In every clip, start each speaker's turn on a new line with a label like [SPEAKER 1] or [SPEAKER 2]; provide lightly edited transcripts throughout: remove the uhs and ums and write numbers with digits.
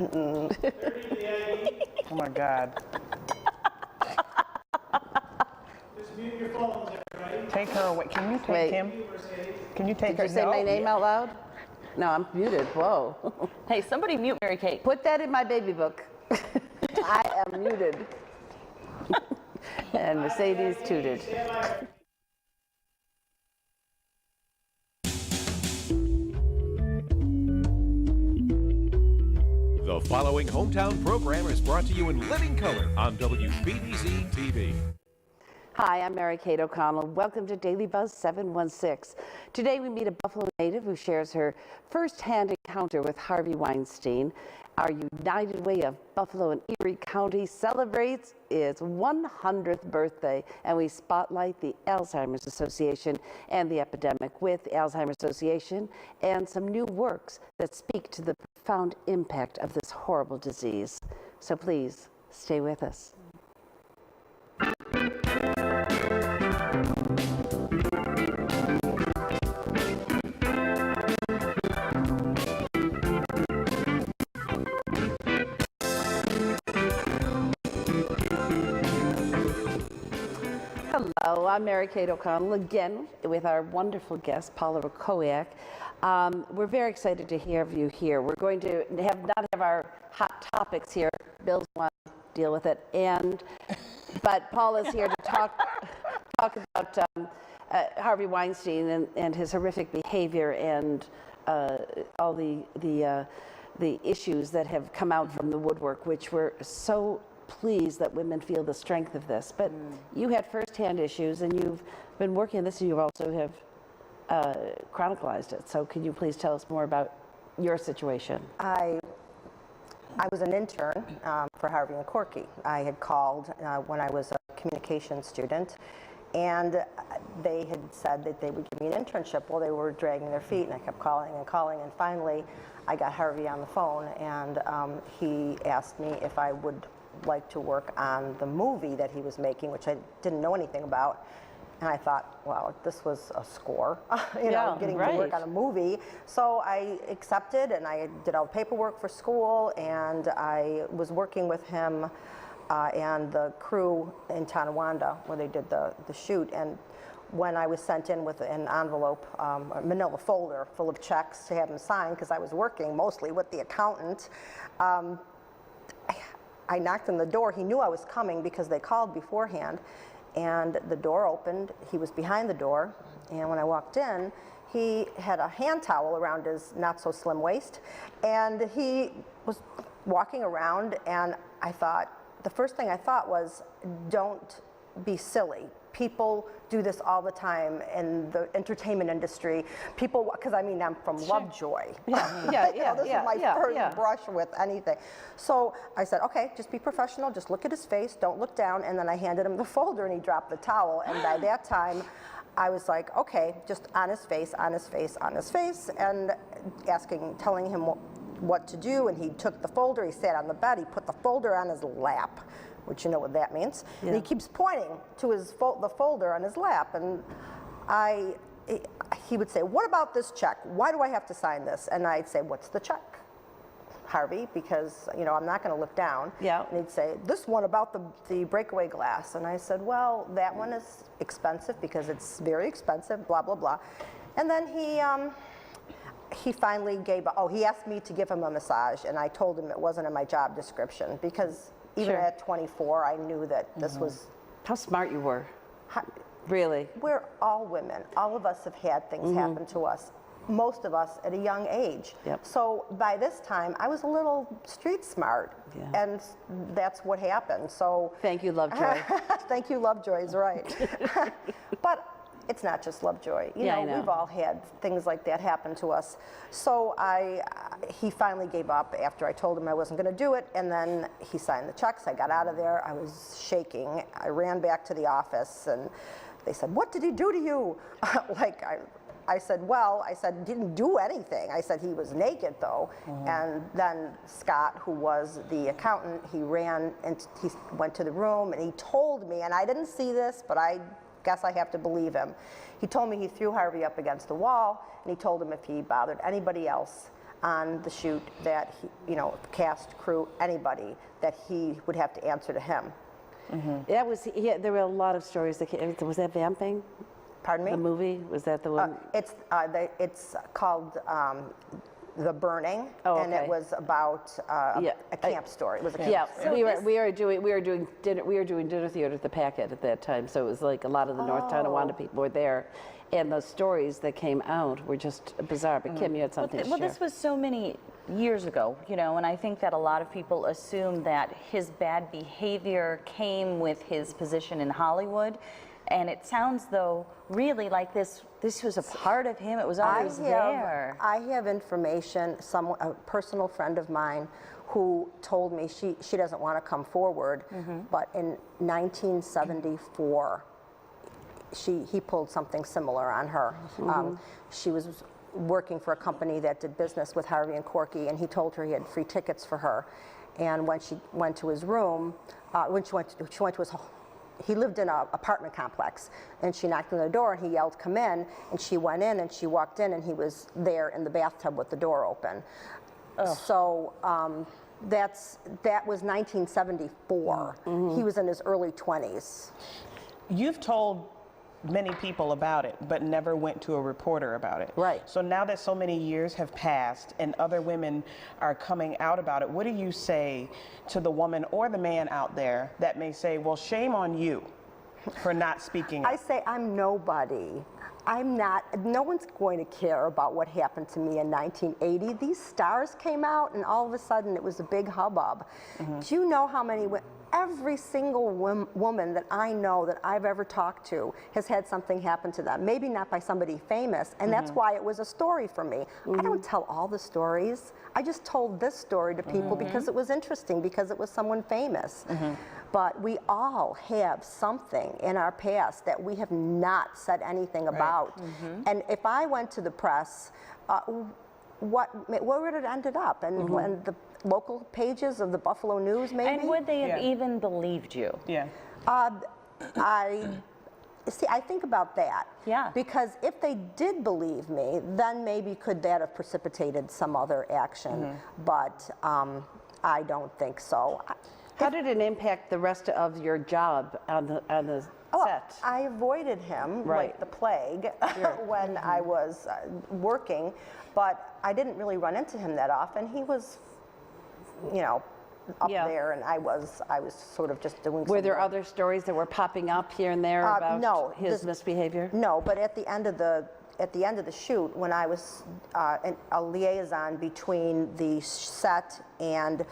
[SPEAKER 1] Oh my God.
[SPEAKER 2] Just mute your phones there, right?
[SPEAKER 1] Take her away. Can you take him? Can you take her?
[SPEAKER 3] Did you say my name out loud? No, I'm muted. Whoa.
[SPEAKER 4] Hey, somebody mute Mary Kate.
[SPEAKER 3] Put that in my baby book. I am muted. And Mercedes tooted.
[SPEAKER 5] The following hometown program is brought to you in living color on WBBZ-TV.
[SPEAKER 3] Hi, I'm Mary Kate O'Connell. Welcome to Daily Buzz 716. Today we meet a Buffalo native who shares her first-hand encounter with Harvey Weinstein. Our United Way of Buffalo and Erie County celebrates its 100th birthday, and we spotlight the Alzheimer's Association and the epidemic with the Alzheimer's Association and some new works that speak to the profound impact of this horrible disease. So please stay with us. Hello, I'm Mary Kate O'Connell again with our wonderful guest, Paula Wachowiak. We're very excited to have you here. We're going to not have our hot topics here. Bill's want to deal with it, but Paula's here to talk about Harvey Weinstein and his horrific behavior and all the issues that have come out from the woodwork, which we're so pleased that women feel the strength of this. But you had firsthand issues, and you've been working on this, and you also have chronicalized it. So can you please tell us more about your situation?
[SPEAKER 6] I was an intern for Harvey and Corky. I had called when I was a communications student, and they had said that they would give me an internship. Well, they were dragging their feet, and I kept calling and calling, and finally I got Harvey on the phone, and he asked me if I would like to work on the movie that he was making, which I didn't know anything about. And I thought, well, this was a score, getting to work on a movie. So I accepted, and I did all the paperwork for school, and I was working with him and the crew in Tonawanda where they did the shoot. And when I was sent in with an envelope, a manila folder full of checks to have him sign, because I was working mostly with the accountant, I knocked on the door. He knew I was coming because they called beforehand, and the door opened. He was behind the door, and when I walked in, he had a hand towel around his not so slim waist, and he was walking around, and I thought, the first thing I thought was, don't be silly. People do this all the time in the entertainment industry. People, because I mean, I'm from Lovejoy. This is my first brush with anything. So I said, okay, just be professional, just look at his face, don't look down. And then I handed him the folder, and he dropped the towel. And by that time, I was like, okay, just on his face, on his face, on his face, and telling him what to do. And he took the folder, he sat on the bed, he put the folder on his lap, which you know what that means. Yeah. And he keeps pointing to the folder on his lap, and he would say, what about this check? Why do I have to sign this? And I'd say, what's the check, Harvey? Because I'm not going to look down. Yeah. And he'd say, this one about the breakaway glass. And I said, well, that one is expensive because it's very expensive, blah, blah, blah. And then he finally gave up. Oh, he asked me to give him a massage, and I told him it wasn't in my job description, because even at 24, I knew that this was...
[SPEAKER 3] How smart you were. Really.
[SPEAKER 6] We're all women. All of us have had things happen to us, most of us at a young age. Yep. So by this time, I was a little street smart, and that's what happened. So
[SPEAKER 3] thank you, Lovejoy.
[SPEAKER 6] Thank you, Lovejoy is right. But it's not just Lovejoy. You know, we've all had things like that happen to us. So he finally gave up after I told him I wasn't going to do it, and then he signed the checks. I got out of there. I was shaking. I ran back to the office, and they said, what did he do to you? I said, well, didn't do anything. I said, he was naked, though. And then Scott, who was the accountant, he ran and he went to the room, and he told me, and I didn't see this, but I guess I have to believe him. He told me he threw Harvey up against the wall, and he told him if he bothered anybody else, on the shoot that he, cast, crew, anybody, that he would have to answer to him.
[SPEAKER 3] That was, there were a lot of stories that came. Was that Vamping?
[SPEAKER 6] Pardon me?
[SPEAKER 3] The movie? Was that the one?
[SPEAKER 6] It's called The Burning,
[SPEAKER 3] Oh,
[SPEAKER 6] and
[SPEAKER 3] okay.
[SPEAKER 6] it was about a camp story. It was a camp story.
[SPEAKER 3] Yeah, we were doing dinner theater at the Packet at that time, so it was like a lot of the North Tonawanda people were there, and the stories that came out were just bizarre. But Kim, you had something to share.
[SPEAKER 4] Well, this was so many years ago, and I think that a lot of people assume that his bad behavior came with his position in Hollywood, and it sounds though really like this was a part of him. It was always there.
[SPEAKER 6] I have information, a personal friend of mine who told me she doesn't want to come forward, but in 1974, he pulled something similar on her. She was working for a company that did business with Harvey and Corky, and he told her he had free tickets for her. And when she went to his room, when she went to his home, he lived in an apartment complex, and she knocked on the door, and he yelled, "Come in," and she went in, and she walked in, and he was there in the bathtub with the door open. So that was 1974. He was in his early 20s.
[SPEAKER 1] You've told many people about it, but never went to a reporter about it.
[SPEAKER 6] Right.
[SPEAKER 1] So now that so many years have passed and other women are coming out about it, what do you say to the woman or the man out there that may say, well, shame on you for not speaking
[SPEAKER 6] I
[SPEAKER 1] up?
[SPEAKER 6] say I'm nobody. No one's going to care about what happened to me in 1980. These stars came out, and all of a sudden it was a big hubbub. Do you know how many every single woman that I know that I've ever talked to has had something happen to them, maybe not by somebody famous, and that's why it was a story for me. I don't tell all the stories. I just told this story to people because it was interesting, because it was someone famous. But we all have something in our past that we have not said anything about. And if I went to the press, where would it ended up? And when the local pages of the Buffalo News, maybe?
[SPEAKER 4] And would they have even believed you?
[SPEAKER 1] Yeah.
[SPEAKER 6] I think about that.
[SPEAKER 4] Yeah.
[SPEAKER 6] Because if they did believe me, then maybe could that have precipitated some other action. But I don't think so.
[SPEAKER 3] How did it impact the rest of your job on the set?
[SPEAKER 6] I avoided him like the plague when I was working, but I didn't really run into him that often. He was, up there, and I was sort of just doing.
[SPEAKER 3] Were there other stories that were popping up here and there about his misbehavior?
[SPEAKER 6] No, but at the end of the shoot, when I was a liaison between the set and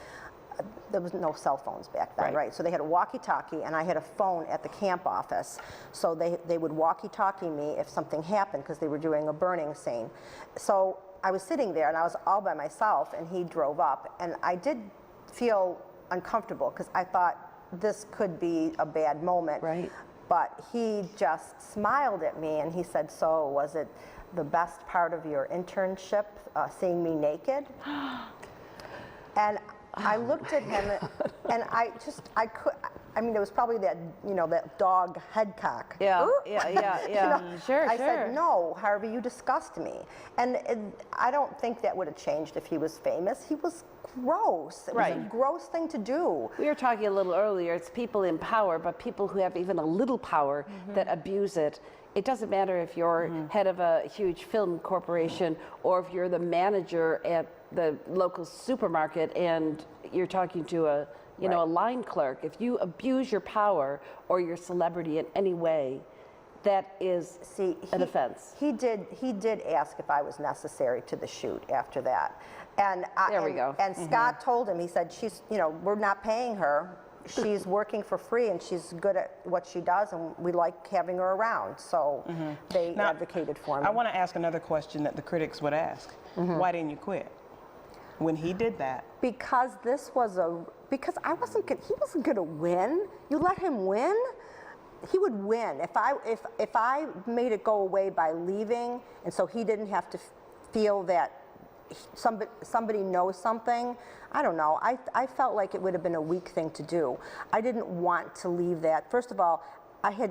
[SPEAKER 6] there was no cell phones back then, right? So they had a walkie-talkie, and I had a phone at the camp office. So they would walkie-talkie me if something happened, because they were doing a burning scene. So I was sitting there, and I was all by myself, and he drove up, and I did feel uncomfortable, because I thought this could be a bad moment.
[SPEAKER 3] Right.
[SPEAKER 6] But he just smiled at me, and he said, "So was it the best part of your internship, seeing me naked?" And I looked at him, and I mean, it was probably that, that dog head cock.
[SPEAKER 3] Yeah,
[SPEAKER 6] Ooh.
[SPEAKER 3] yeah. Sure,
[SPEAKER 6] I said, "No, Harvey, you disgust me." And I don't think that would have changed if he was famous. He was gross. It was a gross thing to do.
[SPEAKER 3] We were talking a little earlier, it's people in power, but people who have even a little power that abuse it. It doesn't matter if you're head of a huge film corporation or if you're the manager at the local supermarket and you're talking to a a line clerk. If you abuse your power or your celebrity in any way, that is an offense.
[SPEAKER 6] He did ask if I was necessary to the shoot after that. And
[SPEAKER 3] there we go.
[SPEAKER 6] And Scott told him, he said, "She's, we're not paying her. She's working for free, and she's good at what she does, and we like having her around." So they advocated for me.
[SPEAKER 1] I want to ask another question that the critics would ask. Why didn't you quit when he did that?
[SPEAKER 6] Because because he wasn't going to win. You let him win, he would win. If I made it go away by leaving, and so he didn't have to feel that somebody knows something, I don't know. I felt like it would have been a weak thing to do. I didn't want to leave that. First of all, I had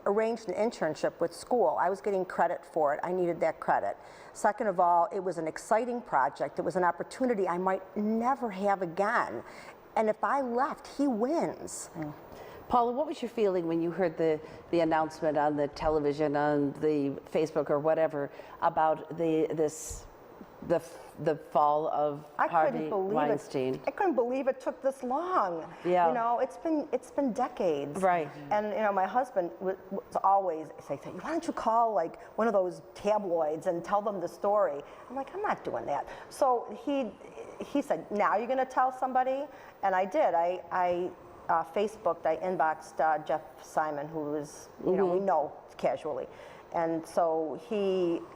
[SPEAKER 6] arranged an internship with school. I was getting credit for it. I needed that credit. Second of all, it was an exciting project. It was an opportunity I might never have again. And if I left, he wins.
[SPEAKER 3] Paula, what was your feeling when you heard the announcement on the television, on the Facebook or whatever, about the fall of Harvey Weinstein?
[SPEAKER 6] I couldn't believe it took this long.
[SPEAKER 3] Yeah.
[SPEAKER 6] You know, it's been decades.
[SPEAKER 3] Right.
[SPEAKER 6] And you know, my husband was always say, why don't you call like one of those tabloids and tell them the story? I'm like, I'm not doing that. So he said, now you're going to tell somebody? And I did. I Facebooked, I inboxed Jeff Simon, who is, you know, we know casually. And so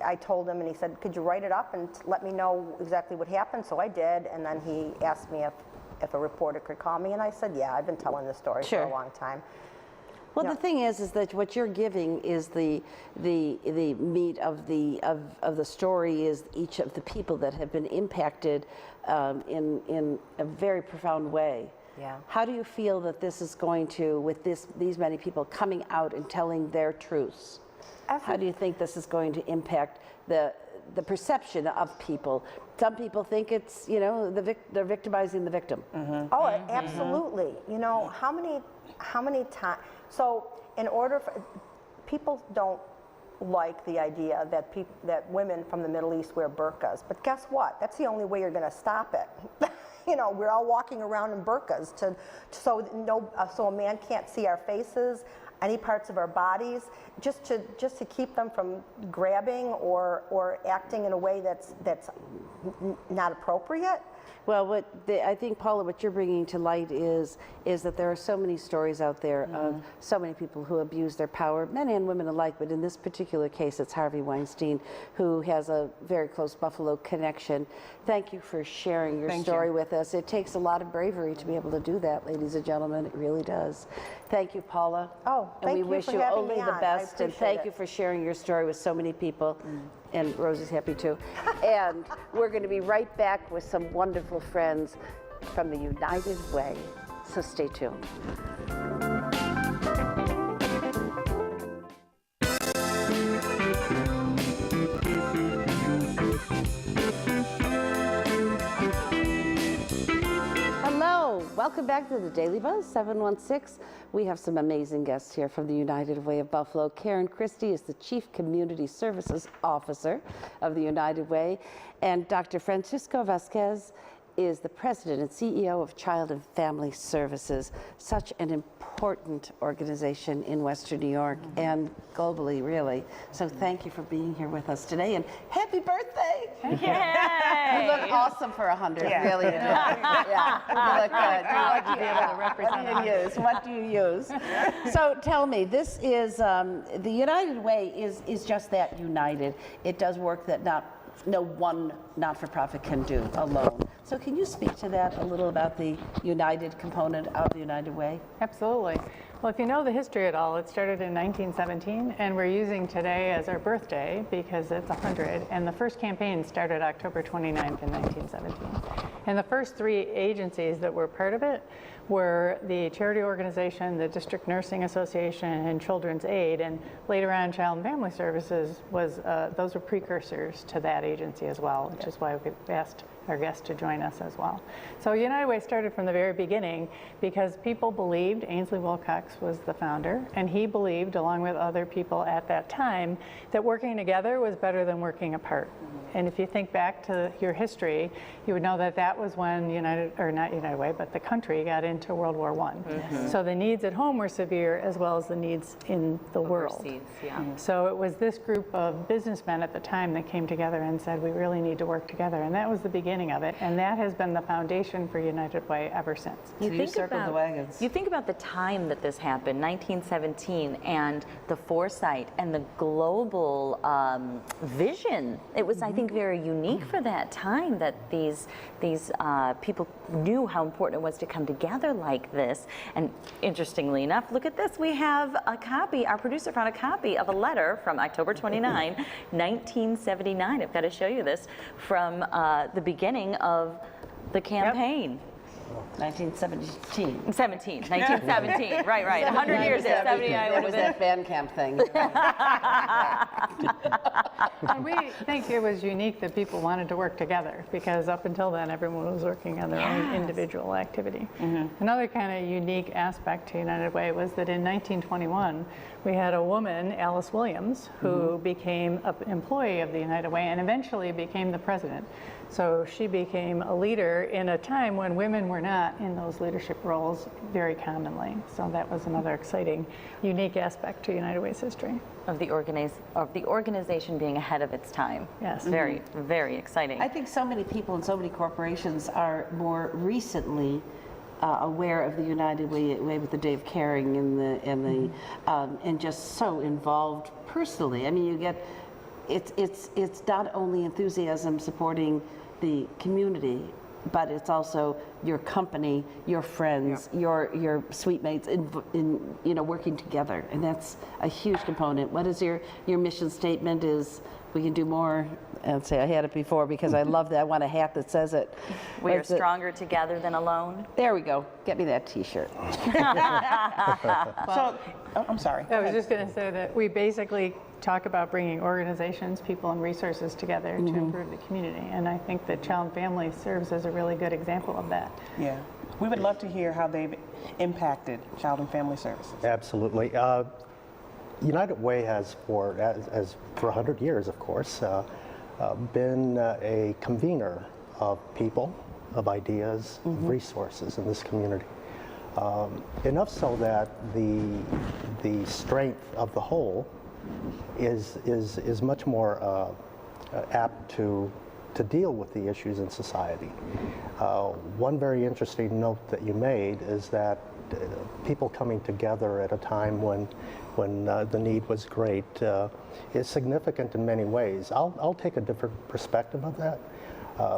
[SPEAKER 6] I told him, and he said, could you write it up and let me know exactly what happened? So I did, and then he asked me if a reporter could call me, and I said, yeah, I've been telling this story for a long time.
[SPEAKER 3] Well, the thing is that what you're giving is the meat of the story is each of the people that have been impacted in a very profound way.
[SPEAKER 6] Yeah.
[SPEAKER 3] How do you feel that this is going to, with these many people coming out and telling their truths? How do you think this is going to impact the perception of people? Some people think it's, you know, they're victimizing the victim.
[SPEAKER 6] Oh, absolutely. You know, how many times? So, in order for people don't like the idea that women from the Middle East wear burqas, but guess what? That's the only way you're going to stop it. You know, we're all walking around in burqas so a man can't see our faces, any parts of our bodies, just to keep them from grabbing or acting in a way that's not appropriate.
[SPEAKER 3] Well, I think, Paula, what you're bringing to light is that there are so many stories out there of so many people who abuse their power, men and women alike, but in this particular case, it's Harvey Weinstein, who has a very close Buffalo connection. Thank you for sharing your story with us. It takes a lot of bravery to be able to do that, ladies and gentlemen. It really does. Thank you, Paula.
[SPEAKER 6] Oh, thank you for having me on.
[SPEAKER 3] And we wish you only the best, and thank you
[SPEAKER 6] it.
[SPEAKER 3] for sharing your story with so many people. And Rosie's happy too. And we're going to be right back with some wonderful friends from the United Way. So stay tuned. Hello, welcome back to the Daily Buzz 716. We have some amazing guests here from the United Way of Buffalo. Karen Christie is the Chief Community Services Officer of the United Way, and Dr. Francisco Vasquez is the President and CEO of Child and Family Services, such an important organization in Western New York and globally, really. So thank you for being here with us today, and happy birthday!
[SPEAKER 4] Yay!
[SPEAKER 3] You look awesome for 100, really. You do. Yeah, you look good. What do you use? So tell me, this is, the United Way is just that, united. It does work that no one not-for-profit can do alone. So can you speak to that a little about the united component of the United Way?
[SPEAKER 7] Absolutely. Well, if you know the history at all, it started in 1917, and we're using today as our birthday because it's 100, and the first campaign started October 29th in 1917. And the first three agencies that were part of it were the charity organization, the District Nursing Association, and Children's Aid, and later on Child and Family Services was, those were precursors to that agency as well, which is why we've asked our guests to join us as well. So United Way started from the very beginning because people believed, Ainsley Wilcox was the founder, and he believed, along with other people at that time, that working together was better than working apart. And if you think back to your history, you would know that that was when not United Way, but the country got into World War I. So the needs at home were severe as well as the needs in the world.
[SPEAKER 4] Yeah.
[SPEAKER 7] So it was this group of businessmen at the time that came together and said, we really need to work together. And that was the beginning of it. And that has been the foundation for United Way ever since.
[SPEAKER 4] You think about the time that this happened, 1917, and the foresight and the global vision. It was, I think, very unique for that time that these people knew how important it was to come together like this. And interestingly enough, look at this. We have a copy, our producer found a copy of a letter from October 29, 1979. I've got to show you this from the beginning of the campaign.
[SPEAKER 3] 1917.
[SPEAKER 4] 1917, right. 100 years ago, 70, I
[SPEAKER 3] That
[SPEAKER 4] would
[SPEAKER 3] was
[SPEAKER 4] have
[SPEAKER 3] that band camp thing.
[SPEAKER 7] And we think it was unique that people wanted to work together, because up until then, everyone was working on their own individual activity. Another kind of unique aspect to United Way was that in 1921, we had a woman, Alice Williams, who became an employee of the United Way and eventually became the president. So she became a leader in a time when women were not in those leadership roles very commonly. So that was another exciting, unique aspect to United Way's history.
[SPEAKER 4] of the organization being ahead of its time.
[SPEAKER 7] Yes.
[SPEAKER 4] Very, very exciting.
[SPEAKER 3] I think so many people and so many corporations are more recently aware of the United Way with the Dave Caring and just so involved personally. I mean, you get it's not only enthusiasm supporting the community, but it's also your company, your friends, your suite mates in working together, and that's a huge component. What is your mission statement? Is we can do more. I'd say I had it before because I love that. I want a hat that says it.
[SPEAKER 4] We are stronger together than alone.
[SPEAKER 3] There we go. Get me that T-shirt.
[SPEAKER 1] I'm sorry.
[SPEAKER 7] I was just going to say that we basically talk about bringing organizations, people, and resources together to improve the community. And I think that Child and Family serves as a really good example of that.
[SPEAKER 1] Yeah. We would love to hear how they've impacted Child and Family Services.
[SPEAKER 8] Absolutely. United Way has, for 100 years, of course, been a convener of people, of ideas, of resources in this community. Enough so that the strength of the whole is much more apt to deal with the issues in society. One very interesting note that you made is that people coming together at a time when the need was great is significant in many ways. I'll take a different perspective of that.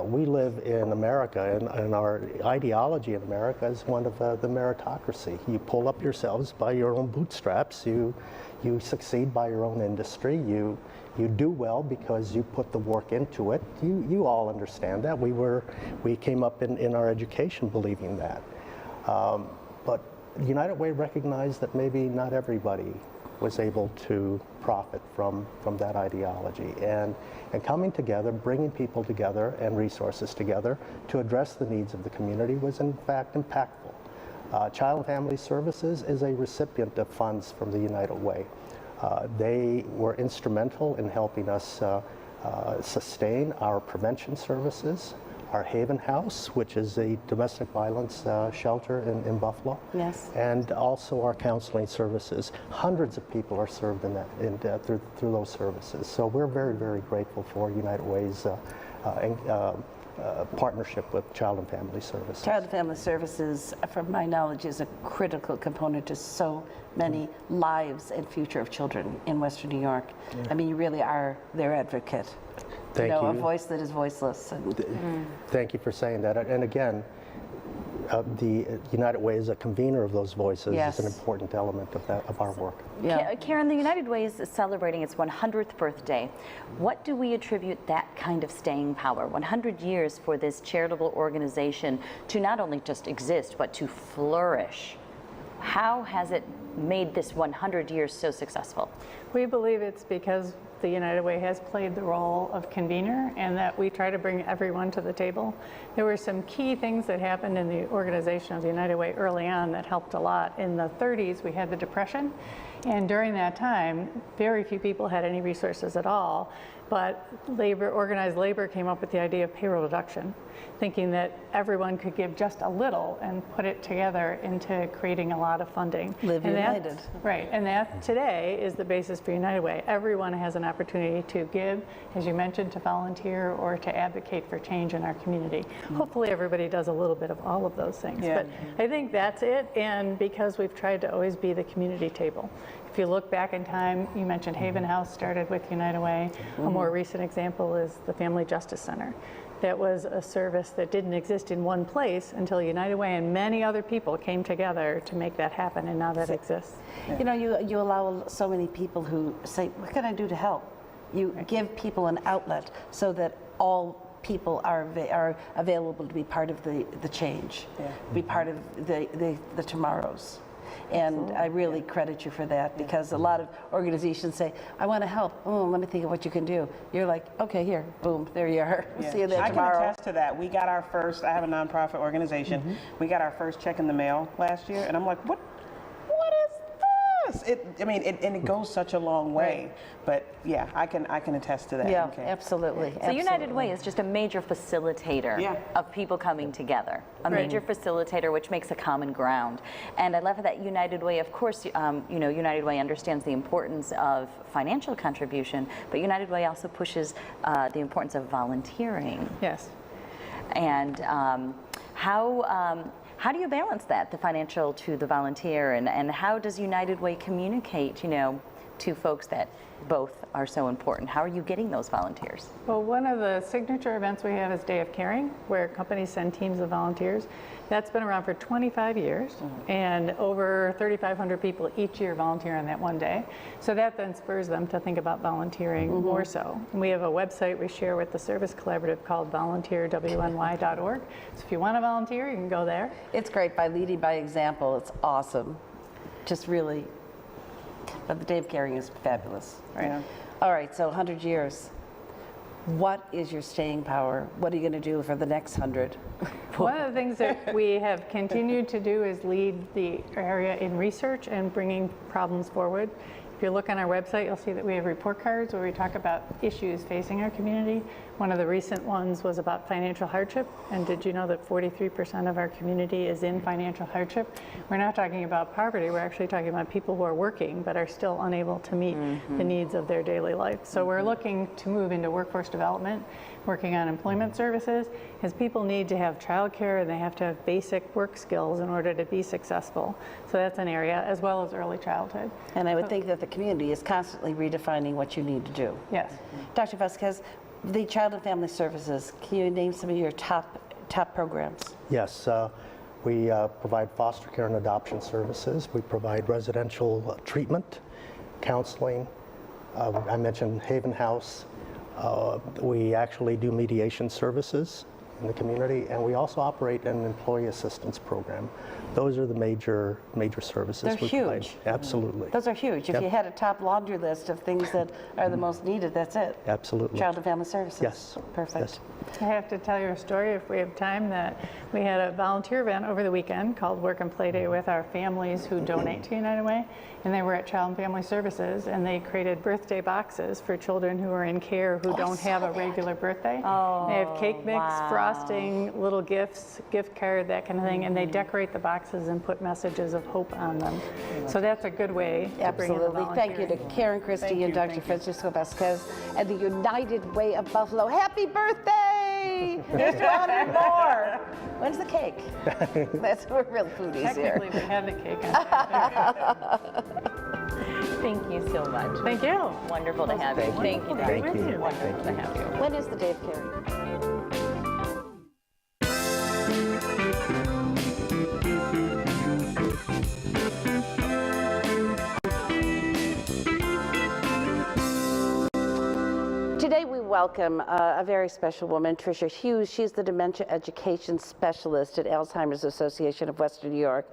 [SPEAKER 8] We live in America, and our ideology in America is one of the meritocracy. You pull up yourselves by your own bootstraps. You succeed by your own industry. You do well because you put the work into it. You all understand that. We came up in our education believing that. But United Way recognized that maybe not everybody was able to profit from that ideology. And coming together, bringing people together and resources together to address the needs of the community was in fact impactful. Child and Family Services is a recipient of funds from the United Way. They were instrumental in helping us sustain our prevention services, our Haven House, which is a domestic violence shelter in Buffalo.
[SPEAKER 3] Yes.
[SPEAKER 8] And also our counseling services. Hundreds of people are served through those services. So we're very, very grateful for United Way's partnership with Child and Family Services.
[SPEAKER 3] Child and Family Services, from my knowledge, is a critical component to so many lives and future of children in Western New York. Yeah. I mean, you really are their advocate.
[SPEAKER 8] Thank you.
[SPEAKER 3] A voice that is voiceless.
[SPEAKER 8] Thank you for saying that. And again, the United Way is a convener of those voices.
[SPEAKER 3] Yes.
[SPEAKER 8] Is an important element of our work.
[SPEAKER 3] Yeah.
[SPEAKER 4] Karen, the United Way is celebrating its 100th birthday. What do we attribute that kind of staying power, 100 years for this charitable organization to not only just exist, but to flourish? How has it made this 100 years so successful?
[SPEAKER 7] We believe it's because the United Way has played the role of convener and that we try to bring everyone to the table. There were some key things that happened in the organization of the United Way early on that helped a lot. In the 30s, we had the Depression, and during that time, very few people had any resources at all. But organized labor came up with the idea of payroll deduction, thinking that everyone could give just a little and put it together into creating a lot of funding.
[SPEAKER 3] Live United.
[SPEAKER 7] Right, and that today is the basis for United Way. Everyone has an opportunity to give, as you mentioned, to volunteer or to advocate for change in our community. Hopefully everybody does a little bit of all of those things.
[SPEAKER 1] Yeah.
[SPEAKER 7] But I think that's it, and because we've tried to always be the community table. If you look back in time, you mentioned Haven House started with United Way. A more recent example is the Family Justice Center. That was a service that didn't exist in one place until United Way and many other people came together to make that happen, and now that exists.
[SPEAKER 3] You know, you allow so many people who say, what can I do to help? You give people an outlet so that all people are available to be part of the change, be part of the tomorrows. And I really credit you for that, because a lot of organizations say, I want to help. Oh, let me think of what you can do. You're like, okay, here, boom, there you are. See you there tomorrow.
[SPEAKER 1] I can attest to that. We got our first, I have a nonprofit organization. We got our first check in the mail last year, and I'm like, what is this? And it goes such a long way. But yeah, I can attest to that.
[SPEAKER 3] Yeah,
[SPEAKER 1] okay.
[SPEAKER 3] absolutely.
[SPEAKER 4] So United Way is just a major facilitator of people coming together, a major facilitator which makes a common ground. And I love that United Way, of course, United Way understands the importance of financial contribution, but United Way also pushes the importance of volunteering.
[SPEAKER 7] Yes.
[SPEAKER 4] And how do you balance that, the financial to the volunteer, and how does United Way communicate, to folks that both are so important? How are you getting those volunteers?
[SPEAKER 7] Well, one of the signature events we have is Day of Caring, where companies send teams of volunteers. That's been around for 25 years, and over 3,500 people each year volunteer on that one day. So that then spurs them to think about volunteering more so. And we have a website we share with the Service Collaborative called volunteerwny.org. So if you want to volunteer, you can go there.
[SPEAKER 3] It's great, by leading by example. It's awesome. Just really, but the Day of Caring is fabulous.
[SPEAKER 1] Right. Yeah.
[SPEAKER 3] All right, so 100 years. What is your staying power? What are you going to do for the next 100?
[SPEAKER 7] One of the things that we have continued to do is lead the area in research and bringing problems forward. If you look on our website, you'll see that we have report cards where we talk about issues facing our community. One of the recent ones was about financial hardship. And did you know that 43% of our community is in financial hardship? We're not talking about poverty. We're actually talking about people who are working but are still unable to meet the needs of their daily life. So we're looking to move into workforce development, working on employment services, because people need to have childcare and they have to have basic work skills in order to be successful. So that's an area, as well as early childhood.
[SPEAKER 3] And I would think that the community is constantly redefining what you need to do.
[SPEAKER 7] Yes.
[SPEAKER 3] Dr. Vasquez, the Child and Family Services, can you name some of your top programs?
[SPEAKER 8] Yes, we provide foster care and adoption services. We provide residential treatment, counseling. I mentioned Haven House. We actually do mediation services in the community, and we also operate an employee assistance program. Those are the major services.
[SPEAKER 3] They're
[SPEAKER 8] we provide.
[SPEAKER 3] huge.
[SPEAKER 8] Absolutely.
[SPEAKER 3] Those are huge. If
[SPEAKER 8] Yep.
[SPEAKER 3] you had a top laundry list of things that are the most needed, that's it.
[SPEAKER 8] Absolutely.
[SPEAKER 3] Child and Family Services.
[SPEAKER 8] Yes.
[SPEAKER 3] Perfect.
[SPEAKER 8] Yes.
[SPEAKER 7] I have to tell you a story, if we have time, that we had a volunteer event over the weekend called Work and Play Day with our families who donate to United Way. And they were at Child and Family Services, and they created birthday boxes for children who are in care who don't have a regular birthday.
[SPEAKER 4] Oh,
[SPEAKER 7] they have cake mix,
[SPEAKER 4] wow.
[SPEAKER 7] frosting, little gifts, gift card, that kind of thing, and they decorate the boxes and put messages of hope on them. So that's a good way to bring in the
[SPEAKER 3] Absolutely. Thank you to
[SPEAKER 7] volunteering.
[SPEAKER 3] Karen Christie and Dr. Francisco Vasquez and the United Way of Buffalo. Happy birthday! Here's to 100 more. When's the cake? We're real foodies here.
[SPEAKER 7] Technically, we have the cake on.
[SPEAKER 4] Thank you so much.
[SPEAKER 7] Thank you.
[SPEAKER 4] Wonderful to have you. Thank you,
[SPEAKER 8] Thank
[SPEAKER 4] Dr.
[SPEAKER 8] you.
[SPEAKER 4] Wonderful to have you.
[SPEAKER 3] When is the Day of Caring? Today we welcome a very special woman, Tricia Hughes. She's the Dementia Education Specialist at Alzheimer's Association of Western New York.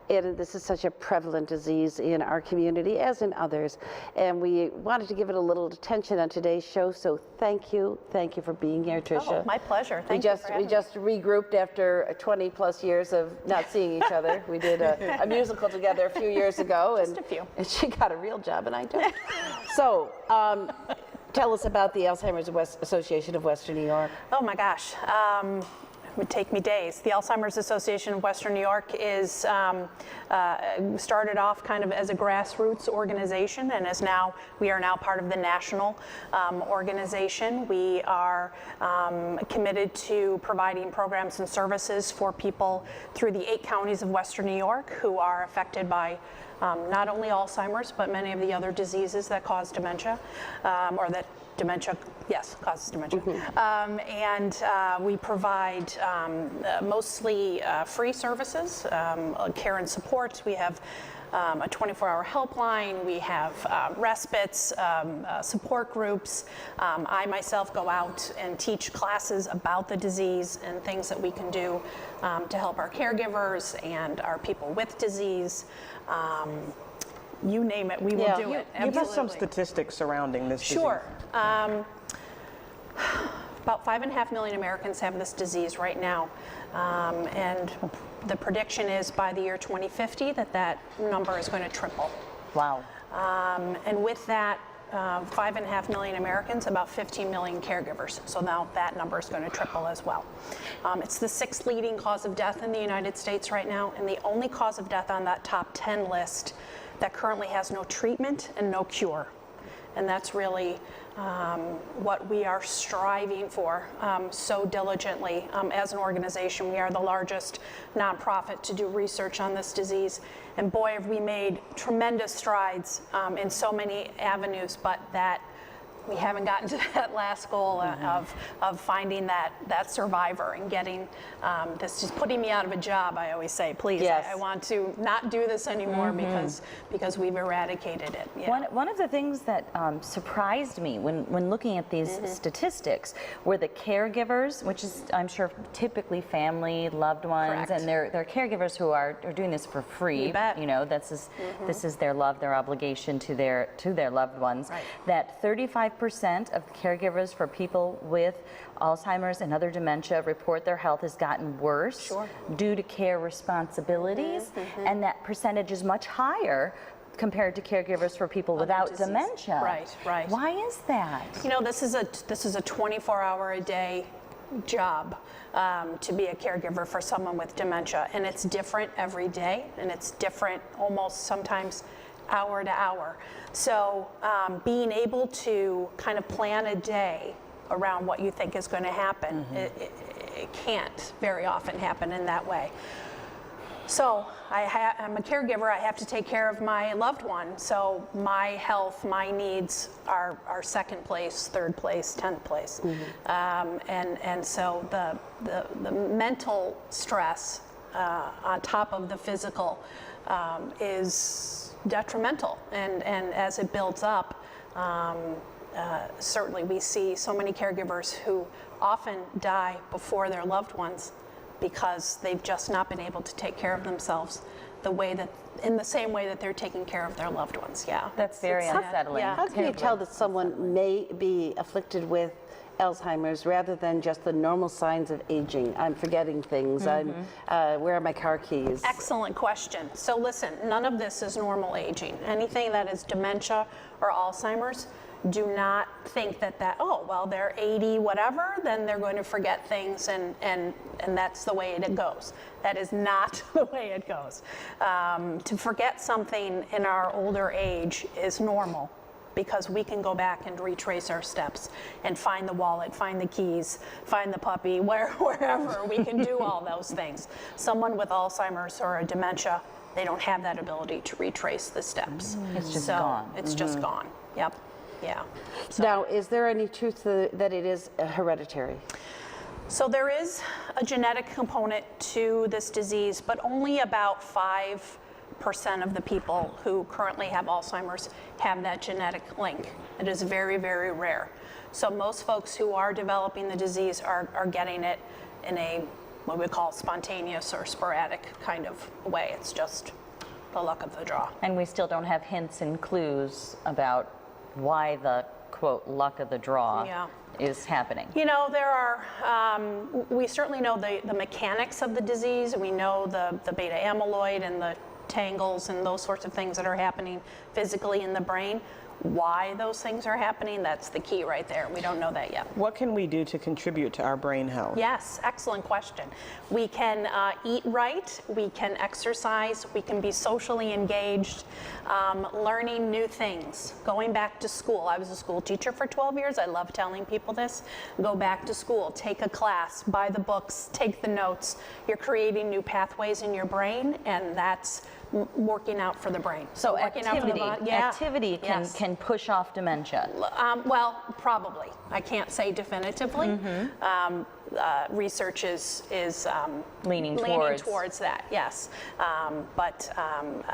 [SPEAKER 3] And this is such a prevalent disease in our community, as in others. And we wanted to give it a little attention on today's show, so thank you. Thank you for being here, Tricia.
[SPEAKER 9] Oh, my pleasure. Thank
[SPEAKER 3] We
[SPEAKER 9] you for having
[SPEAKER 3] just regrouped after 20 plus years of not seeing each other. We did a musical together a few years ago.
[SPEAKER 9] Just a few.
[SPEAKER 3] And she got a real job and I don't. So, tell us about the Alzheimer's Association of Western New York.
[SPEAKER 9] Oh my gosh, it would take me days. The Alzheimer's Association of Western New York is started off kind of as a grassroots organization, and we are now part of the national organization. We are committed to providing programs and services for people through the 8 counties of Western New York who are affected by not only Alzheimer's, but many of the other diseases that cause dementia, or that dementia, yes, causes dementia. And we provide mostly free services, care and support. We have a 24-hour helpline. We have respites, support groups. I myself go out and teach classes about the disease and things that we can do to help our caregivers and our people with disease. You name it, we will do it.
[SPEAKER 1] Give us some statistics surrounding this disease.
[SPEAKER 9] Sure. About 5.5 million Americans have this disease right now. And the prediction is by the year 2050 that number is going to triple.
[SPEAKER 4] Wow.
[SPEAKER 9] And with that, 5.5 million Americans, about 15 million caregivers. So now that number is going to triple as well. It's the 6th leading cause of death in the United States right now, and the only cause of death on that top 10 list that currently has no treatment and no cure. And that's really what we are striving for so diligently as an organization. We are the largest nonprofit to do research on this disease. And boy, have we made tremendous strides in so many avenues, but that we haven't gotten to that last goal of finding that survivor and getting this, just putting me out of a job. I always say, please,
[SPEAKER 3] Yes.
[SPEAKER 9] I want to not do this anymore because we've eradicated it. Yeah.
[SPEAKER 4] One of the things that surprised me when looking at these statistics were the caregivers, which is, I'm sure, typically family, loved ones,
[SPEAKER 9] Correct.
[SPEAKER 4] and they're caregivers who are doing this for free.
[SPEAKER 9] You bet.
[SPEAKER 4] You know, this is their love, their obligation to their loved ones.
[SPEAKER 9] Right.
[SPEAKER 4] That 35% of caregivers for people with Alzheimer's and other dementia report their health has gotten worse due to care responsibilities, and that percentage is much higher compared to caregivers for people without
[SPEAKER 9] disease.
[SPEAKER 4] dementia.
[SPEAKER 9] Right, right.
[SPEAKER 4] Why is that?
[SPEAKER 9] You know, this is a 24-hour-a-day job to be a caregiver for someone with dementia, and it's different every day, and it's different almost sometimes hour to hour. So being able to kind of plan a day around what you think is going to happen, it can't very often happen in that way. So I'm a caregiver. I have to take care of my loved one. So my health, my needs are second place, third place, 10th place. And so the mental stress on top of the physical is detrimental, and as it builds up, certainly we see so many caregivers who often die before their loved ones because they've just not been able to take care of themselves in the same way that they're taking care of their loved ones. Yeah,
[SPEAKER 4] That's very unsettling.
[SPEAKER 9] Yeah.
[SPEAKER 3] How can you tell that someone may be afflicted with Alzheimer's rather than just the normal signs of aging? I'm forgetting things. Where are my car keys?
[SPEAKER 9] Excellent question. So listen, none of this is normal aging. Anything that is dementia or Alzheimer's, do not think that oh, well, they're 80 whatever, then they're going to forget things and that's the way it goes. That is not the way it goes. To forget something in our older age is normal, because we can go back and retrace our steps and find the wallet, find the keys, find the puppy, wherever. We can do all those things. Someone with Alzheimer's or a dementia, they don't have that ability to retrace the steps.
[SPEAKER 4] It's just gone.
[SPEAKER 9] It's just gone. Yep. Yeah.
[SPEAKER 3] Now, is there any truth that it is hereditary?
[SPEAKER 9] So there is a genetic component to this disease, but only about 5% of the people who currently have Alzheimer's have that genetic link. It is very, very rare. So most folks who are developing the disease are getting it in a what we call spontaneous or sporadic kind of way. It's just the luck of the draw.
[SPEAKER 4] And we still don't have hints and clues about why the, quote, luck of the draw is happening.
[SPEAKER 9] You know, there are, we certainly know the mechanics of the disease. We know the beta amyloid and the tangles and those sorts of things that are happening physically in the brain. Why those things are happening, that's the key right there. We don't know that yet.
[SPEAKER 1] What can we do to contribute to our brain health?
[SPEAKER 9] Yes, excellent question. We can eat right, we can exercise, we can be socially engaged, learning new things, going back to school. I was a school teacher for 12 years. I love telling people this. Go back to school, take a class, buy the books, take the notes. You're creating new pathways in your brain, and that's working out for the brain.
[SPEAKER 4] So
[SPEAKER 9] working out for the
[SPEAKER 4] activity,
[SPEAKER 9] body. Yeah.
[SPEAKER 4] activity
[SPEAKER 9] Yes.
[SPEAKER 4] can push off dementia.
[SPEAKER 9] Well, probably. I can't say definitively. Research is
[SPEAKER 4] Leaning
[SPEAKER 9] towards that, yes.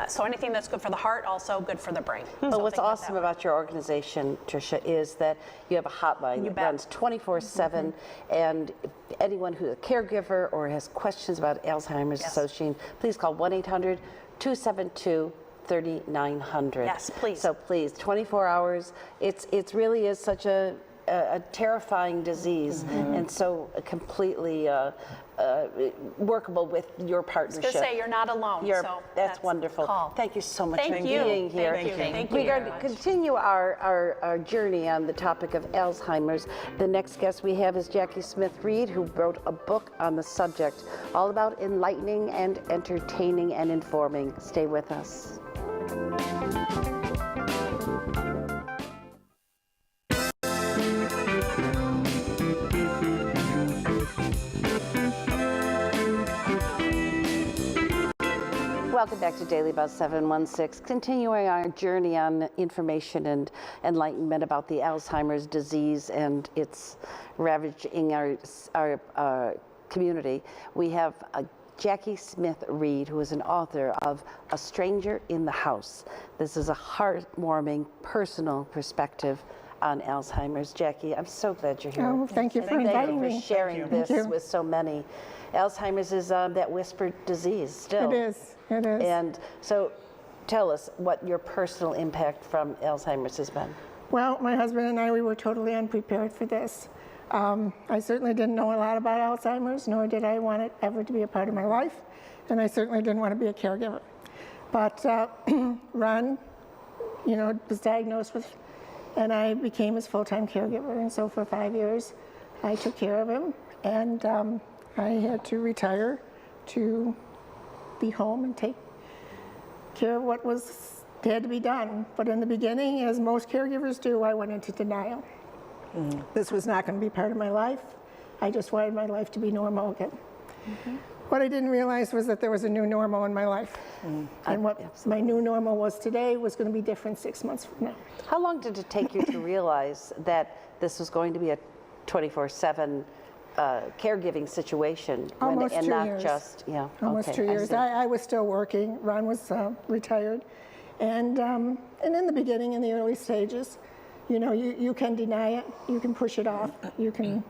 [SPEAKER 9] So anything that's good for the heart, also good for the brain.
[SPEAKER 3] But
[SPEAKER 9] So
[SPEAKER 3] what's
[SPEAKER 9] think of it
[SPEAKER 3] awesome
[SPEAKER 9] that way.
[SPEAKER 3] about your organization, Tricia, is that you have a hotline that
[SPEAKER 9] bet.
[SPEAKER 3] runs 24/7, and anyone who's a caregiver or has questions about Alzheimer's
[SPEAKER 9] Yes.
[SPEAKER 3] Association, please call 1-800-272-3900.
[SPEAKER 9] Yes, please.
[SPEAKER 3] So please, 24 hours. It really is such a terrifying disease, and so completely workable with your partnership.
[SPEAKER 9] Just say you're not alone. So
[SPEAKER 3] that's wonderful.
[SPEAKER 9] Call.
[SPEAKER 3] Thank you so much
[SPEAKER 9] Thank
[SPEAKER 3] for
[SPEAKER 9] you.
[SPEAKER 3] being here.
[SPEAKER 9] Thank you. Thank
[SPEAKER 3] We're
[SPEAKER 9] you
[SPEAKER 3] going
[SPEAKER 9] very
[SPEAKER 3] to
[SPEAKER 9] much.
[SPEAKER 3] continue our journey on the topic of Alzheimer's. The next guest we have is Jackie Smith-Reed, who wrote a book on the subject, all about enlightening and entertaining and informing. Stay with us. Welcome back to Daily Buzz 716, continuing our journey on information and enlightenment about the Alzheimer's disease and its ravaging our community. We have Jackie Smith-Reed, who is an author of A Stranger in the House. This is a heartwarming, personal perspective on Alzheimer's. Jackie, I'm so glad you're here.
[SPEAKER 10] Oh, thank you for inviting
[SPEAKER 3] Thank you
[SPEAKER 10] me.
[SPEAKER 3] for sharing this
[SPEAKER 10] you.
[SPEAKER 3] with so many. Alzheimer's is that whispered disease still.
[SPEAKER 10] It is. It is.
[SPEAKER 3] And so tell us what your personal impact from Alzheimer's has been.
[SPEAKER 10] Well, my husband and I, we were totally unprepared for this. I certainly didn't know a lot about Alzheimer's, nor did I want it ever to be a part of my life, and I certainly didn't want to be a caregiver. But Ron, was diagnosed with, and I became his full-time caregiver, and so for 5 years, I took care of him, and I had to retire to be home and take care of what had to be done. But in the beginning, as most caregivers do, I went into denial. This was not going to be part of my life. I just wanted my life to be normal again. What I didn't realize was that there was a new normal in my life. And what my new normal was today was going to be different 6 months from now.
[SPEAKER 3] How long did it take you to realize that this was going to be a 24/7 caregiving situation?
[SPEAKER 10] Almost
[SPEAKER 3] and
[SPEAKER 10] 2
[SPEAKER 3] not
[SPEAKER 10] years.
[SPEAKER 3] just,
[SPEAKER 10] Almost
[SPEAKER 3] okay,
[SPEAKER 10] 2 years.
[SPEAKER 3] see.
[SPEAKER 10] I was still working. Ron was retired. And in the beginning, in the early stages, you can deny it. You can push it off. You can,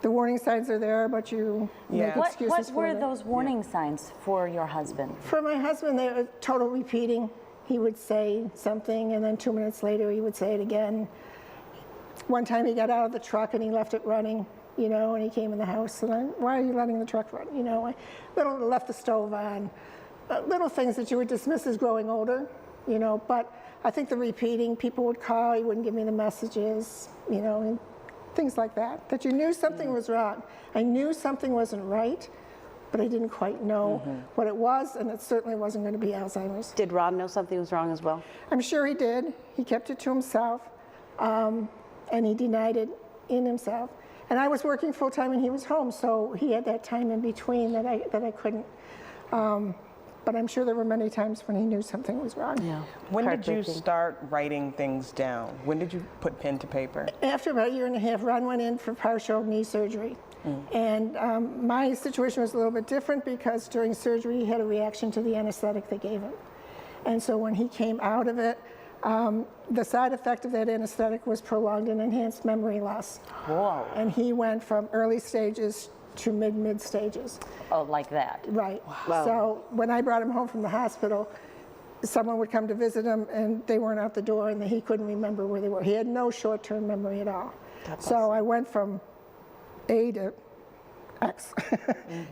[SPEAKER 10] the warning signs are there, but you make excuses
[SPEAKER 4] What
[SPEAKER 10] for
[SPEAKER 4] were
[SPEAKER 10] them.
[SPEAKER 4] those warning signs for your husband?
[SPEAKER 10] For my husband, they were total repeating. He would say something, and then 2 minutes later, he would say it again. One time, he got out of the truck and he left it running, and he came in the house, and why are you letting the truck run? I left the stove on. Little things that you would dismiss as growing older, but I think the repeating, people would call, he wouldn't give me the messages, and things like that, that you knew something was wrong. I knew something wasn't right, but I didn't quite know what it was, and it certainly wasn't going to be Alzheimer's.
[SPEAKER 3] Did Ron know something was wrong as well?
[SPEAKER 10] I'm sure he did. He kept it to himself, and he denied it in himself. And I was working full time, and he was home, so he had that time in between that I couldn't. But I'm sure there were many times when he knew something was wrong.
[SPEAKER 3] Yeah.
[SPEAKER 1] When did you start writing things down? When did you put pen to paper?
[SPEAKER 10] After about a year and a half, Ron went in for partial knee surgery. And my situation was a little bit different because during surgery, he had a reaction to the anesthetic they gave him. And so when he came out of it, the side effect of that anesthetic was prolonged and enhanced memory loss.
[SPEAKER 4] Whoa.
[SPEAKER 10] And he went from early stages to mid stages.
[SPEAKER 4] Oh, like that.
[SPEAKER 10] Right.
[SPEAKER 3] Wow.
[SPEAKER 10] So when I brought him home from the hospital, someone would come to visit him and they weren't out the door and he couldn't remember where they were. He had no short-term memory at all. So I went from A to X,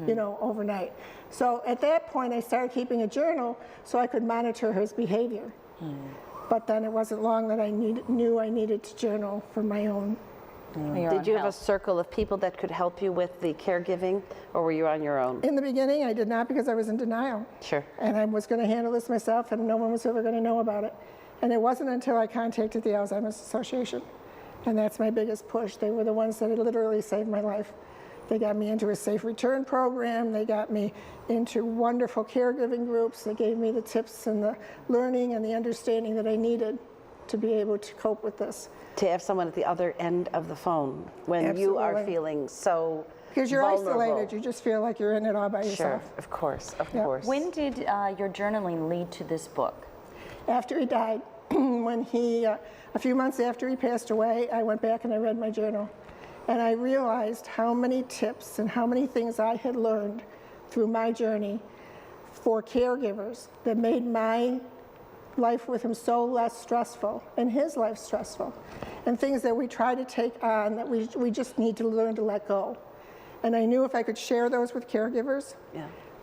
[SPEAKER 10] overnight. So at that point, I started keeping a journal so I could monitor his behavior. But then it wasn't long that I knew I needed to journal for my own.
[SPEAKER 3] Did you have a circle of people that could help you with the caregiving, or were you on your own?
[SPEAKER 10] In the beginning, I did not because I was in denial.
[SPEAKER 3] Sure.
[SPEAKER 10] And I was going to handle this myself, and no one was ever going to know about it. And it wasn't until I contacted the Alzheimer's Association. And that's my biggest push. They were the ones that literally saved my life. They got me into a safe return program. They got me into wonderful caregiving groups. They gave me the tips and the learning and the understanding that I needed to be able to cope with this.
[SPEAKER 3] To have someone at the other end of the phone when you are
[SPEAKER 10] Absolutely.
[SPEAKER 3] feeling so
[SPEAKER 10] Because you're
[SPEAKER 3] vulnerable.
[SPEAKER 10] isolated, you just feel like you're in it all by
[SPEAKER 3] Sure,
[SPEAKER 10] yourself.
[SPEAKER 3] of course, of
[SPEAKER 10] Yeah.
[SPEAKER 3] course.
[SPEAKER 4] When did your journaling lead to this book?
[SPEAKER 10] After he died, when he, a few months after he passed away, I went back and I read my journal. And I realized how many tips and how many things I had learned through my journey for caregivers that made my life with him so less stressful and his life stressful. And things that we try to take on that we just need to learn to let go. And I knew if I could share those with caregivers,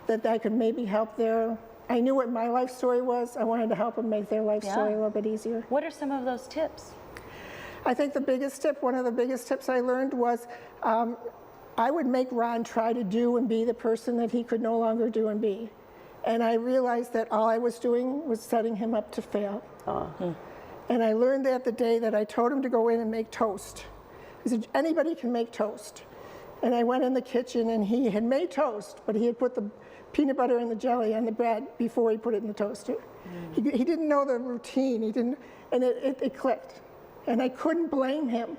[SPEAKER 10] that I could maybe help their, I knew what my life story was. I wanted to help them make their life story a little bit easier.
[SPEAKER 4] What are some of those tips?
[SPEAKER 10] I think the biggest tip, one of the biggest tips I learned was I would make Ron try to do and be the person that he could no longer do and be. And I realized that all I was doing was setting him up to fail. And I learned that the day that I told him to go in and make toast. I said, anybody can make toast. And I went in the kitchen and he had made toast, but he had put the peanut butter and the jelly on the bread before he put it in the toaster. He didn't know the routine, and it clicked. And I couldn't blame him.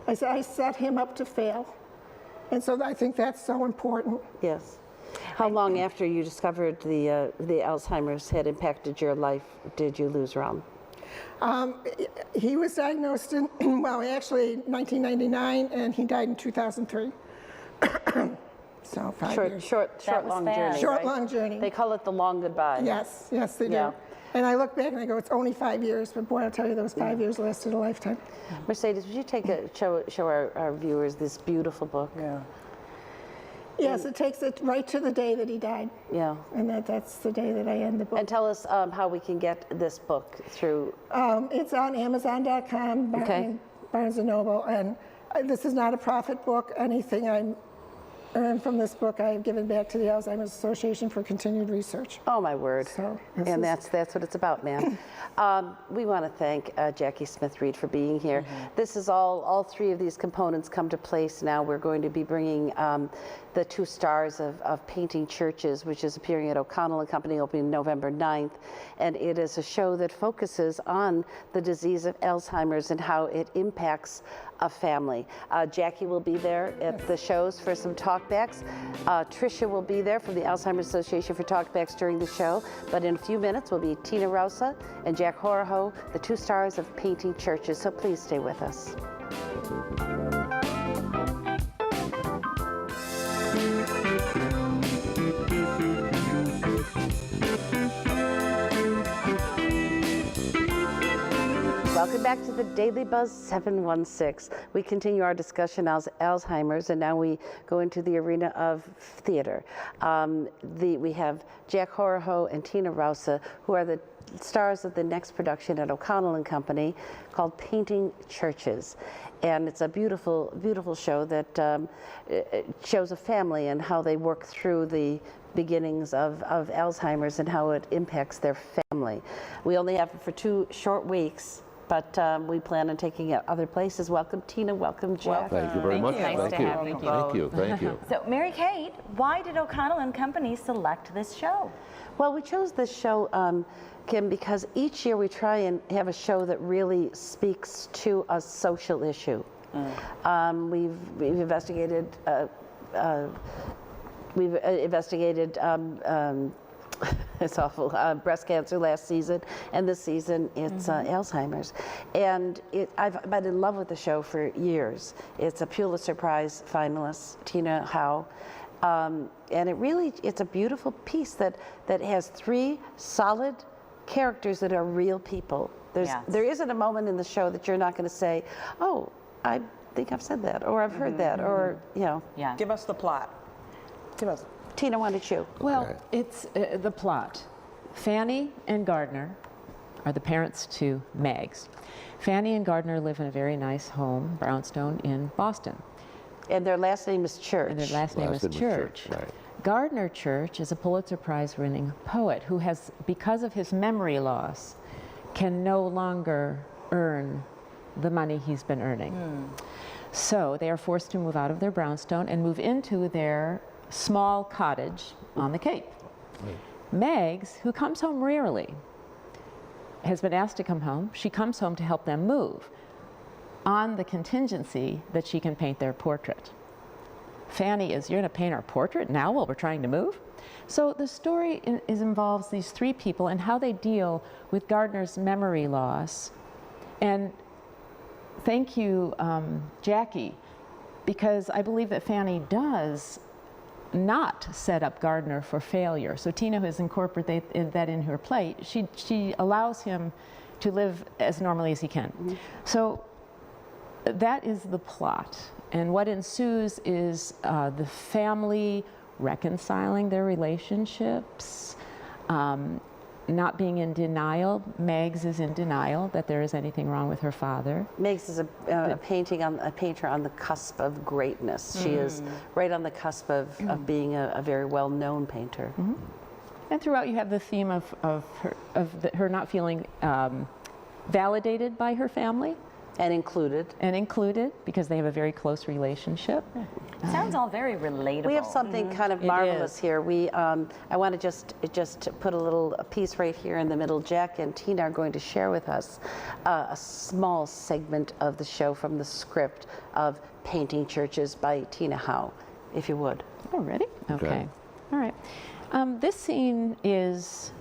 [SPEAKER 10] I said, I set him up to fail. And so I think that's so important.
[SPEAKER 3] Yes. How long after you discovered the Alzheimer's had impacted your life did you lose Ron?
[SPEAKER 10] He was diagnosed in, well, actually 1999, and he died in 2003. So 5 years.
[SPEAKER 3] Short, long journey.
[SPEAKER 10] Short,
[SPEAKER 3] right?
[SPEAKER 10] long journey.
[SPEAKER 3] They call it the long goodbye.
[SPEAKER 10] Yes, yes, they
[SPEAKER 3] Yeah.
[SPEAKER 10] do. And I look back and I go, it's only 5 years, but boy, I'll tell you, those 5 years lasted a lifetime.
[SPEAKER 3] Mercedes, would you show our viewers this beautiful book?
[SPEAKER 1] Yeah.
[SPEAKER 10] Yes, it takes it right to the day that he died.
[SPEAKER 3] Yeah.
[SPEAKER 10] And that's the day that I end the book.
[SPEAKER 3] And tell us how we can get this book through.
[SPEAKER 10] It's on Amazon.com,
[SPEAKER 3] Okay.
[SPEAKER 10] Barnes & Noble, and this is not a profit book. Anything I earned from this book, I have given back to the Alzheimer's Association for continued research.
[SPEAKER 3] Oh, my word.
[SPEAKER 10] So
[SPEAKER 3] And that's what it's about, ma'am. We want to thank Jackie Smith-Reed for being here. This is all three of these components come to place now. We're going to be bringing the 2 stars of Painting Churches, which is appearing at O'Connell & Company, opening November 9th. And it is a show that focuses on the disease of Alzheimer's and how it impacts a family. Jackie will be there at the shows for some talkbacks. Tricia will be there from the Alzheimer's Association for talkbacks during the show. But in a few minutes will be Tina Rosa and Jack Horoho, the 2 stars of Painting Churches. So please stay with us. Welcome back to the Daily Buzz 716. We continue our discussion on Alzheimer's, and now we go into the arena of theater. We have Jack Horoho and Tina Rosa, who are the stars of the next production at O'Connell & Company called Painting Churches. And it's a beautiful, beautiful show that it shows a family and how they work through the beginnings of Alzheimer's and how it impacts their family. We only have it for 2 short weeks, but we plan on taking it other places. Welcome, Tina. Welcome, Jack.
[SPEAKER 11] Thank you very much.
[SPEAKER 4] Nice
[SPEAKER 11] Thank
[SPEAKER 4] to
[SPEAKER 11] you.
[SPEAKER 4] have you
[SPEAKER 11] Thank you. Thank you.
[SPEAKER 4] So, Mary Kate, why did O'Connell & Company select this show?
[SPEAKER 3] Well, we chose this show, Kim, because each year we try and have a show that really speaks to a social issue. We've investigated. It's awful. Breast cancer last season, and this season it's Alzheimer's. And I've been in love with the show for years. It's a Pulitzer Prize finalist, Tina Howe. And it's a beautiful piece that has 3 solid characters that are real people. There isn't a moment in the show that you're not going to say, oh, I think I've said that, or I've heard that, or, you know.
[SPEAKER 4] Yeah.
[SPEAKER 1] Give us the plot. Give us.
[SPEAKER 3] Tina, why don't you?
[SPEAKER 12] Well, it's the plot. Fanny and Gardner are the parents to Mags. Fanny and Gardner live in a very nice home, brownstone, in Boston.
[SPEAKER 3] And their last name is Church.
[SPEAKER 12] And their last name is Church.
[SPEAKER 11] Right.
[SPEAKER 12] Gardner Church is a Pulitzer Prize-winning poet who has, because of his memory loss, can no longer earn the money he's been earning. So they are forced to move out of their brownstone and move into their small cottage on the Cape. Megs, who comes home rarely, has been asked to come home. She comes home to help them move on the contingency that she can paint their portrait. Fanny is, you're going to paint our portrait now while we're trying to move? So the story involves these three people and how they deal with Gardner's memory loss. And thank you, Jackie, because I believe that Fanny does not set up Gardner for failure. So Tina has incorporated that in her play. She allows him to live as normally as he can. Mm-hmm. So that is the plot. And what ensues is the family reconciling their relationships, not being in denial. Megs is in denial that there is anything wrong with her father.
[SPEAKER 3] Megs is a painter on the cusp of greatness. She is right on the cusp of being a very well-known painter.
[SPEAKER 12] Mm-hmm. And throughout you have the theme of her not feeling validated by her family.
[SPEAKER 3] And included, because they have a very close relationship.
[SPEAKER 4] Sounds all very relatable.
[SPEAKER 3] We have something kind of marvelous here. I want to just put a piece right here in the middle. Jack and Tina are going to share with us a small segment of the show from the script of Painting Churches by Tina Howe, if you would.
[SPEAKER 12] Oh, ready? Okay. All right. This scene is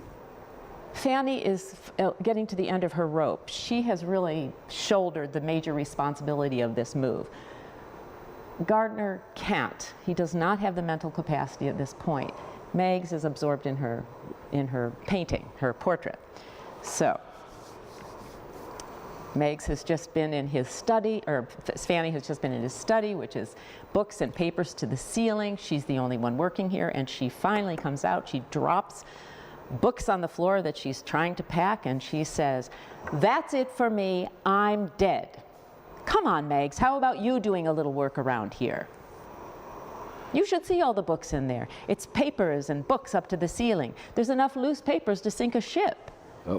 [SPEAKER 12] Fanny is getting to the end of her rope. She has really shouldered the major responsibility of this move. Gardner can't. He does not have the mental capacity at this point. Megs is absorbed in her painting, her portrait. So Megs has just been in his study, or Fanny has just been in his study, which is books and papers to the ceiling. She's the only one working here, and she finally comes out. She drops books on the floor that she's trying to pack, and she says, "That's it for me, I'm dead. Come on, Megs, how about you doing a little work around here? You should see all the books in there. It's papers and books up to the ceiling. There's enough loose papers to sink a ship."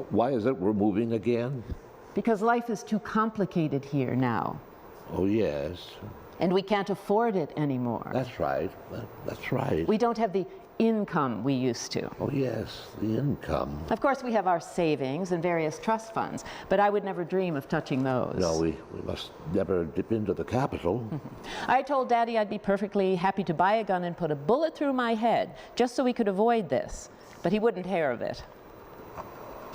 [SPEAKER 11] Why is it we're moving again?
[SPEAKER 12] Because life is too complicated here now.
[SPEAKER 11] Oh, yes.
[SPEAKER 12] And we can't afford it anymore.
[SPEAKER 11] That's right. That's right.
[SPEAKER 12] We don't have the income we used to.
[SPEAKER 11] Oh, yes, the income.
[SPEAKER 12] Of course, we have our savings and various trust funds, but I would never dream of touching those.
[SPEAKER 11] No, we must never dip into the capital.
[SPEAKER 12] I told Daddy I'd be perfectly happy to buy a gun and put a bullet through my head just so we could avoid this, but he wouldn't hear of it.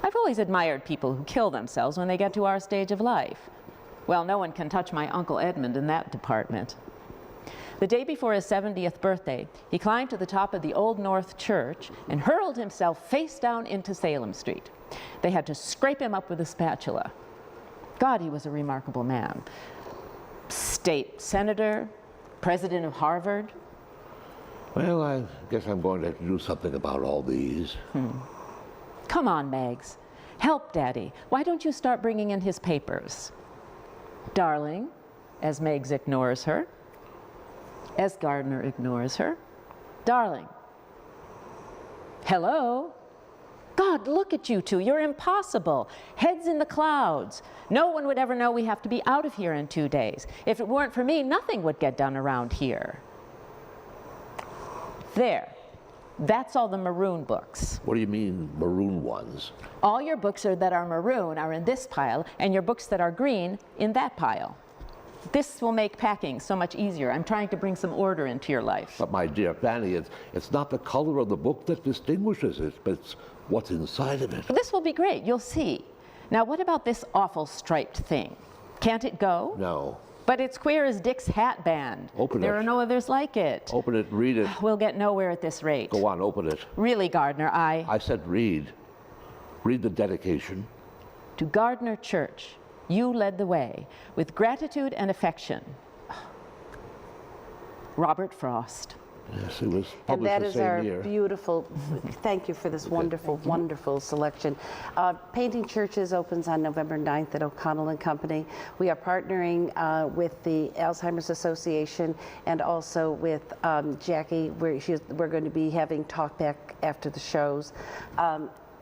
[SPEAKER 12] I've always admired people who kill themselves when they get to our stage of life. Well, no one can touch my Uncle Edmund in that department. The day before his 70th birthday, he climbed to the top of the Old North Church and hurled himself face down into Salem Street. They had to scrape him up with a spatula. God, he was a remarkable man. State senator, president of Harvard.
[SPEAKER 11] Well, I guess I'm going to have to do something about all these.
[SPEAKER 12] Come on, Megs. Help Daddy. Why don't you start bringing in his papers? Darling, as Megs ignores her, as Gardner ignores her. Darling. Hello? God, look at you two. You're impossible. Heads in the clouds. No one would ever know we have to be out of here in 2 days. If it weren't for me, nothing would get done around here. There. That's all the maroon books.
[SPEAKER 11] What do you mean, maroon ones?
[SPEAKER 12] All your books that are maroon are in this pile, and your books that are green in that pile. This will make packing so much easier. I'm trying to bring some order into your life.
[SPEAKER 11] But my dear Fanny, it's not the color of the book that distinguishes it, but it's what's inside of it.
[SPEAKER 12] This will be great, you'll see. Now what about this awful striped thing? Can't it go?
[SPEAKER 11] No.
[SPEAKER 12] But it's queer as Dick's hat band.
[SPEAKER 11] Open it.
[SPEAKER 12] There are no others like it.
[SPEAKER 11] Open it, read it.
[SPEAKER 12] We'll get nowhere at this rate.
[SPEAKER 11] Go on, open it.
[SPEAKER 12] Really, Gardner,
[SPEAKER 11] I said read. Read the dedication.
[SPEAKER 12] To Gardner Church, you led the way with gratitude and affection. Robert Frost.
[SPEAKER 11] Yes, it was published
[SPEAKER 3] and that
[SPEAKER 11] the
[SPEAKER 3] is
[SPEAKER 11] same
[SPEAKER 3] our
[SPEAKER 11] year.
[SPEAKER 3] beautiful, thank you for this wonderful, wonderful selection. Painting Churches opens on November 9th at O'Connell and Company. We are partnering with the Alzheimer's Association and also with Jackie, we're going to be having talk back after the shows.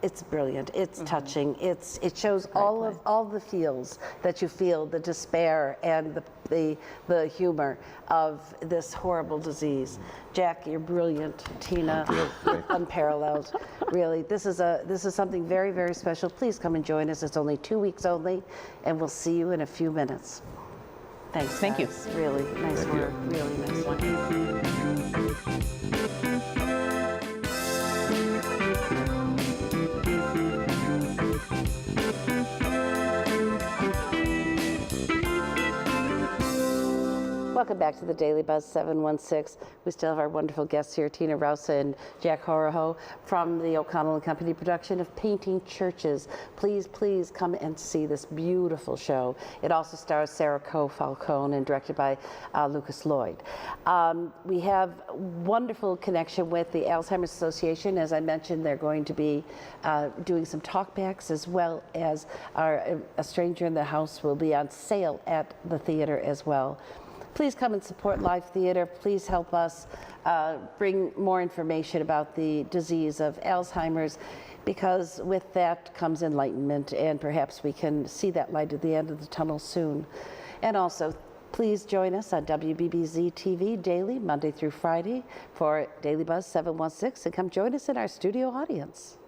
[SPEAKER 3] it's brilliant. It's touching. It shows all the feels that you feel, the despair and the humor of this horrible disease. Jack, you're brilliant. Tina, you're unparalleled. Really, this is something very, very special. Please come and join us. It's only 2 weeks only, and we'll see you in a few minutes. Thanks.
[SPEAKER 12] Thank you.
[SPEAKER 3] Guys. Really nice work. Really nice work. Welcome back to the Daily Buzz 716. We still have our wonderful guests here, Tina Rouse and Jack Horoho from the O'Connell & Company production of Painting Churches. Please, please come and see this beautiful show. It also stars Sarah Coe Falcone and directed by Lucas Lloyd. We have wonderful connection with the Alzheimer's Association. As I mentioned, they're going to be doing some talkbacks, as well as A Stranger in the House will be on sale at the theater as well. Please come and support live theater. Please help us bring more information about the disease of Alzheimer's, because with that comes enlightenment, and perhaps we can see that light at the end of the tunnel soon. And also, please join us on WBBZ-TV daily, Monday through Friday, for Daily Buzz 716, and come join us in our studio audience.